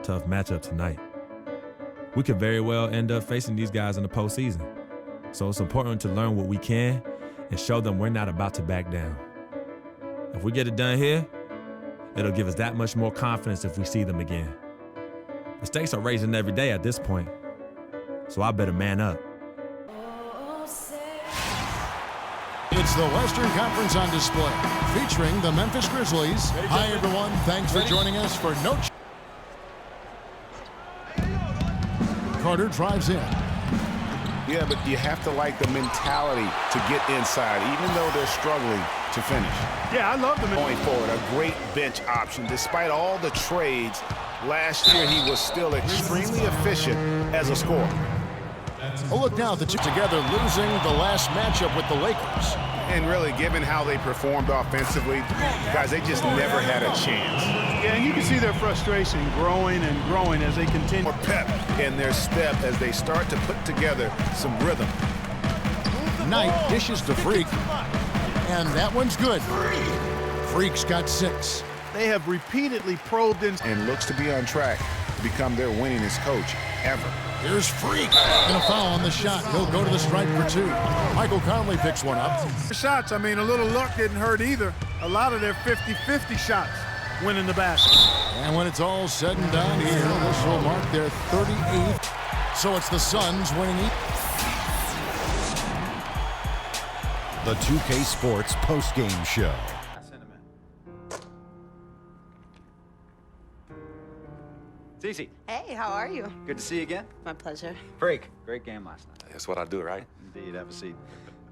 tough matchup tonight. We could very well end up facing these guys in the postseason. So it's important to learn what we can and show them we're not about to back down. If we get it done here, it'll give us that much more confidence if we see them again. The stakes are raising every day at this point, so I better man up. It's the Western Conference on display, featuring the Memphis Grizzlies. Hi, everyone. Thanks for joining us for No. Carter drives in. Yeah, but you have to like the mentality to get inside, even though they're struggling to finish. Yeah, I love them. Going forward, a great bench option. Despite all the trades, last year he was still extremely efficient as a scorer. A look now at the two together, losing the last matchup with the Lakers. And really, given how they performed offensively, guys, they just never had a chance. Yeah, and you can see their frustration growing and growing as they continue. More pep in their step as they start to put together some rhythm. Knight dishes to Freak, and that one's good. Freak's got 6. They have repeatedly probed in. And looks to be on track to become their winningest coach ever. Here's Freak, and a foul on the shot. He'll go to the stripe for 2. Michael Conley picks one up. Shots, I mean, a little luck didn't hurt either. A lot of their 50-50 shots went in the basket. And when it's all said and done here, this will mark their 38th. So it's the Suns winning each. The 2K Sports postgame show. Cece. Hey, how are you? Good to see you again. My pleasure. Freak. Great game last night. That's what I do, right? Indeed. Have a seat.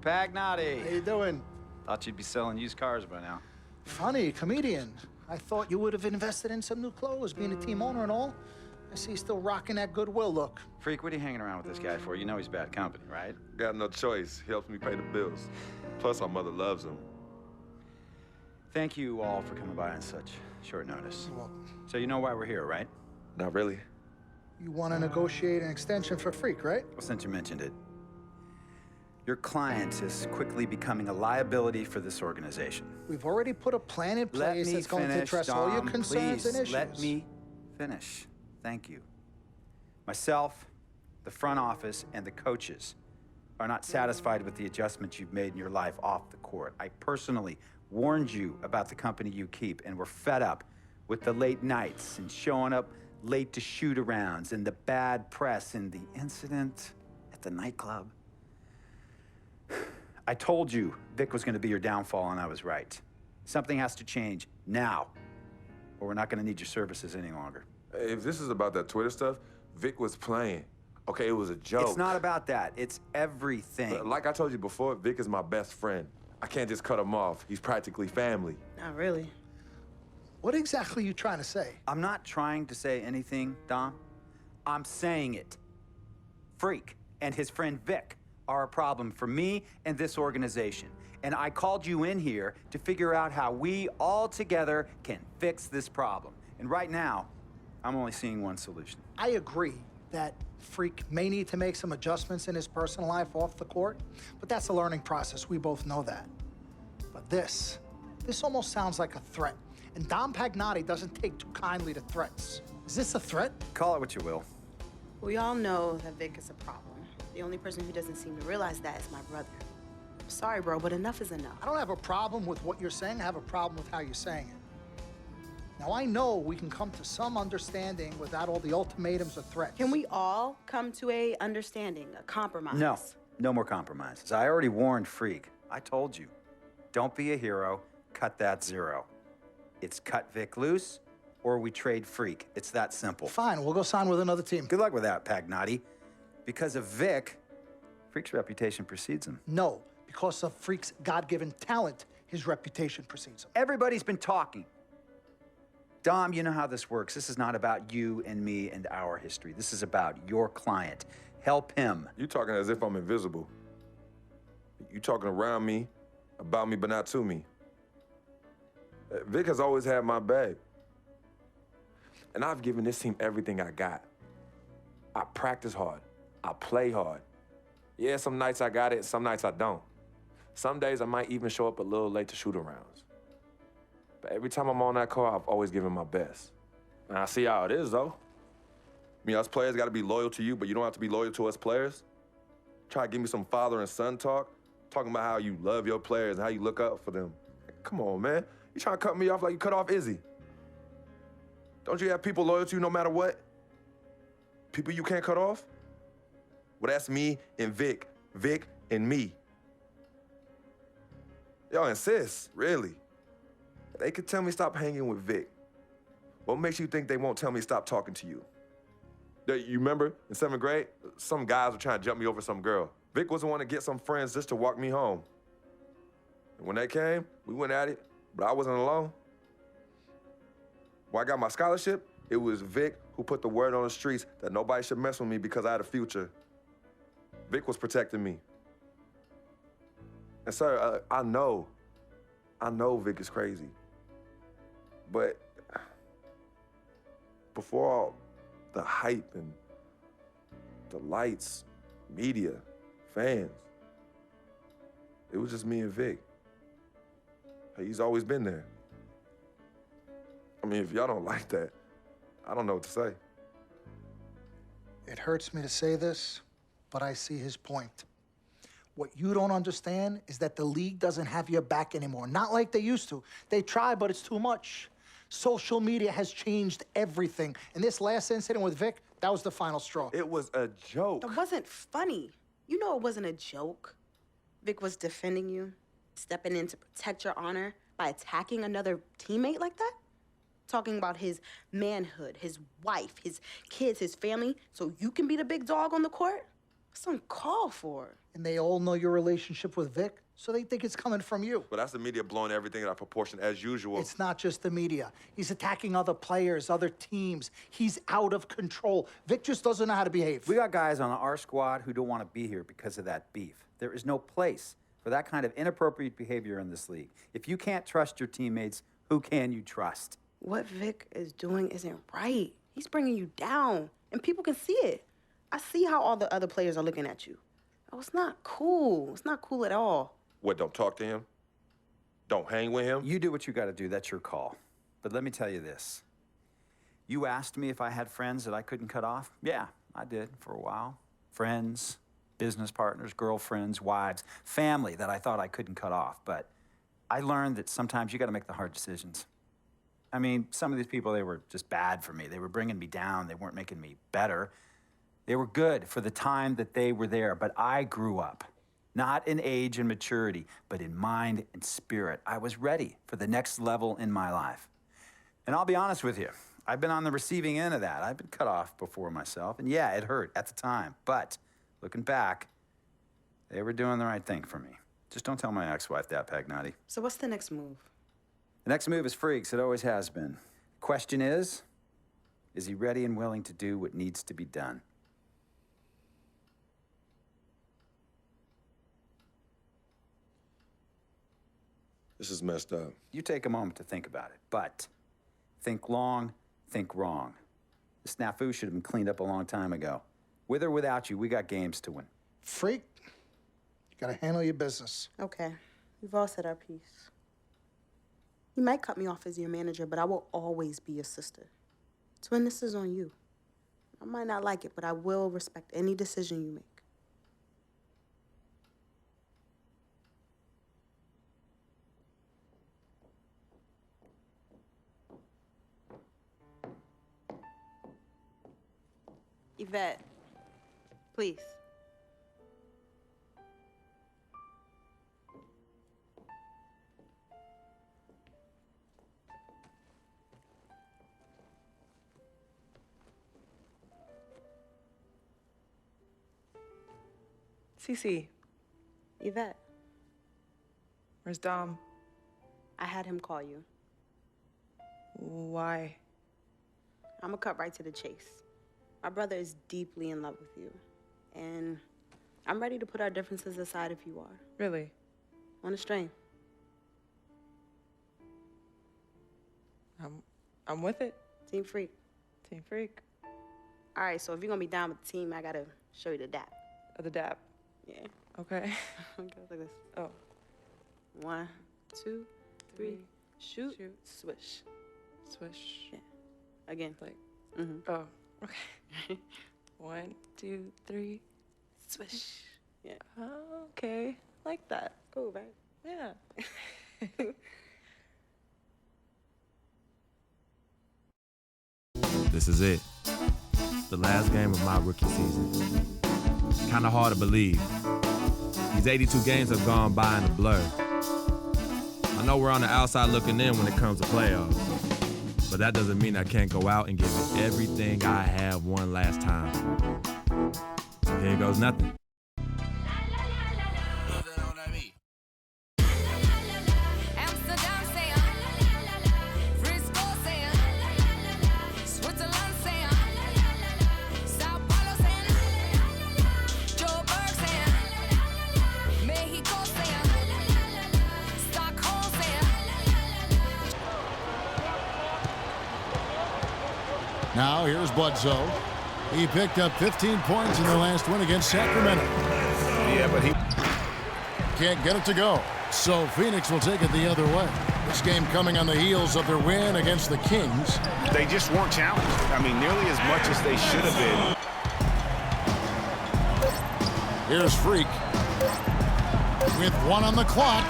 Pac-Man. How you doing? Thought you'd be selling used cars by now. Funny, comedian. I thought you would have invested in some new clothes, being a team owner and all. I see you still rocking that Goodwill look. Freak, what are you hanging around with this guy for? You know he's bad company, right? Got no choice. He helps me pay the bills. Plus, our mother loves him. Thank you all for coming by on such short notice. Well, So you know why we're here, right? Not really. you want to negotiate an extension for Freak, right? Well, since you mentioned it, your client is quickly becoming a liability for this organization. We've already put a plan in place that's going to address all your concerns and issues. Let me finish. Thank you. Myself, the front office, and the coaches are not satisfied with the adjustments you've made in your life off the court. I personally warned you about the company you keep, and we're fed up with the late nights and showing up late to shoot-arounds and the bad press and the incident at the nightclub. I told you Vic was going to be your downfall, and I was right. Something has to change now, or we're not going to need your services any longer. If this is about that Twitter stuff, Vic was playing. Okay, it was a joke. It's not about that. It's everything. Like I told you before, Vic is my best friend. I can't just cut him off. He's practically family. Not really. What exactly are you trying to say? I'm not trying to say anything, Dom. I'm saying it. Freak and his friend Vic are a problem for me and this organization. And I called you in here to figure out how we all together can fix this problem. And right now, I'm only seeing one solution. I agree that Freak may need to make some adjustments in his personal life off the court, but that's a learning process. We both know that. But this almost sounds like a threat. And Dom Pagnotti doesn't take too kindly to threats. Is this a threat? Call it what you will. We all know that Vic is a problem. The only person who doesn't seem to realize that is my brother. I'm sorry, bro, but enough is enough. I don't have a problem with what you're saying. I have a problem with how you're saying it. Now, I know we can come to some understanding without all the ultimatums or threats. Can we all come to a understanding, a compromise? No, no more compromises. I already warned Freak. I told you. Don't be a hero. Cut that zero. It's cut Vic loose, or we trade Freak. It's that simple. Fine, we'll go sign with another team. Good luck with that, Pagnotti. Because of Vic, Freak's reputation precedes him. No, because of Freak's God-given talent, his reputation precedes him. Everybody's been talking. Dom, you know how this works. This is not about you and me and our history. This is about your client. Help him. You talking as if I'm invisible. You talking around me, about me, but not to me. Vic has always had my back. And I've given this team everything I got. I practice hard. I play hard. Yeah, some nights I got it, some nights I don't. Some days I might even show up a little late to shoot-arounds. But every time I'm on that court, I've always given my best. And I see how it is, though. I mean, us players got to be loyal to you, but you don't have to be loyal to us players? Try to give me some father and son talk, talking about how you love your players and how you look up for them. Come on, man. You trying to cut me off like you cut off Izzy. Don't you have people loyal to you no matter what? People you can't cut off? Well, that's me and Vic. Vic and me. Y'all insist, really. They could tell me stop hanging with Vic. What makes you think they won't tell me stop talking to you? You remember in 7th grade, some guys were trying to jump me over some girl. Vic was the one to get some friends just to walk me home. And when they came, we went at it, but I wasn't alone. When I got my scholarship, it was Vic who put the word on the streets that nobody should mess with me because I had a future. Vic was protecting me. And sir, I know Vic is crazy. But before all the hype and the lights, media, fans, it was just me and Vic. He's always been there. I mean, if y'all don't like that, I don't know what to say. It hurts me to say this, but I see his point. What you don't understand is that the league doesn't have your back anymore. Not like they used to. They try, but it's too much. Social media has changed everything. And this last incident with Vic, that was the final straw. It was a joke. It wasn't funny. You know it wasn't a joke. Vic was defending you, stepping in to protect your honor by attacking another teammate like that? Talking about his manhood, his wife, his kids, his family, so you can be the big dog on the court? That's uncalled for. And they all know your relationship with Vic, so they think it's coming from you. But that's the media blowing everything out of proportion as usual. It's not just the media. He's attacking other players, other teams. He's out of control. Vic just doesn't know how to behave. We got guys on our squad who don't want to be here because of that beef. There is no place for that kind of inappropriate behavior in this league. If you can't trust your teammates, who can you trust? What Vic is doing isn't right. He's bringing you down, and people can see it. I see how all the other players are looking at you. Oh, it's not cool. It's not cool at all. What, don't talk to him? Don't hang with him? You do what you got to do. That's your call. But let me tell you this. You asked me if I had friends that I couldn't cut off? Yeah, I did for a while. Friends, business partners, girlfriends, wives, family that I thought I couldn't cut off. But I learned that sometimes you got to make the hard decisions. I mean, some of these people, they were just bad for me. They were bringing me down. They weren't making me better. They were good for the time that they were there, but I grew up, not in age and maturity, but in mind and spirit. I was ready for the next level in my life. And I'll be honest with you, I've been on the receiving end of that. I've been cut off before myself, and yeah, it hurt at the time. But looking back, they were doing the right thing for me. Just don't tell my ex-wife that, Pagnati. So what's the next move? The next move is Freaks. It always has been. Question is he ready and willing to do what needs to be done? This is messed up. You take a moment to think about it, but think long, think wrong. The snafu should have been cleaned up a long time ago. With or without you, we got games to win. Freak, you gotta handle your business. Okay, we've all said our piece. You might cut me off as your manager, but I will always be your sister. Twin, this is on you. I might not like it, but I will respect any decision you make. Yvette, please. Cece. Yvette, Where's Dom? I had him call you. Why? I'm gonna cut right to the chase. My brother is deeply in love with you, and I'm ready to put our differences aside if you are. Really? On a string. I'm with it. Team Freak. Team Freak. All right, so if you're gonna be down with the team, I gotta show you the dap. The dap. Yeah. Okay. It goes like this. Oh. 1, 2, 3, shoot, Shoot. swish. Swish. Yeah. Again. Like. Mm-hmm. Oh. Okay. 1, 2, 3. Swish. Yeah. Oh, okay. Like that. Cool, right? Yeah. This is it. The last game of my rookie season. Kind of hard to believe. These 82 games have gone by in a blur. I know we're on the outside looking in when it comes to playoffs, but that doesn't mean I can't go out and give it everything I have one last time. So here goes nothing. Now here's Bledsoe. He picked up 15 points in their last win against Sacramento. Yeah, but he can't get it to go. So Phoenix will take it the other way. This game coming on the heels of their win against the Kings. They just weren't challenged. I mean, nearly as much as they should have been. Here's Freak with 1 on the clock.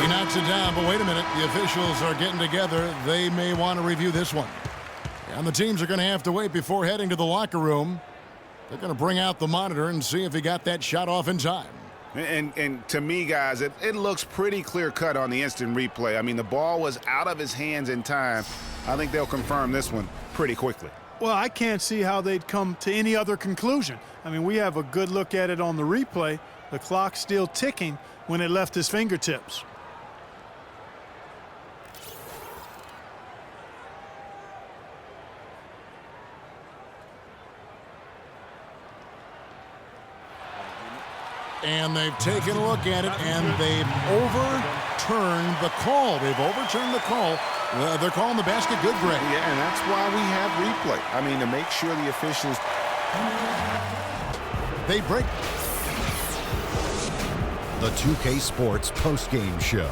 He knocks it down, but wait a minute. The officials are getting together. They may want to review this one. And the teams are going to have to wait before heading to the locker room. They're going to bring out the monitor and see if he got that shot off in time. And to me, guys, it looks pretty clear-cut on the instant replay. I mean, the ball was out of his hands in time. I think they'll confirm this one pretty quickly. Well, I can't see how they'd come to any other conclusion. I mean, we have a good look at it on the replay. The clock's still ticking when it left his fingertips. And they've taken a look at it, and they've overturned the call. They've overturned the call. They're calling the basket good, Greg. Yeah, and that's why we have replay. I mean, to make sure the officials... They break. The 2K Sports postgame show.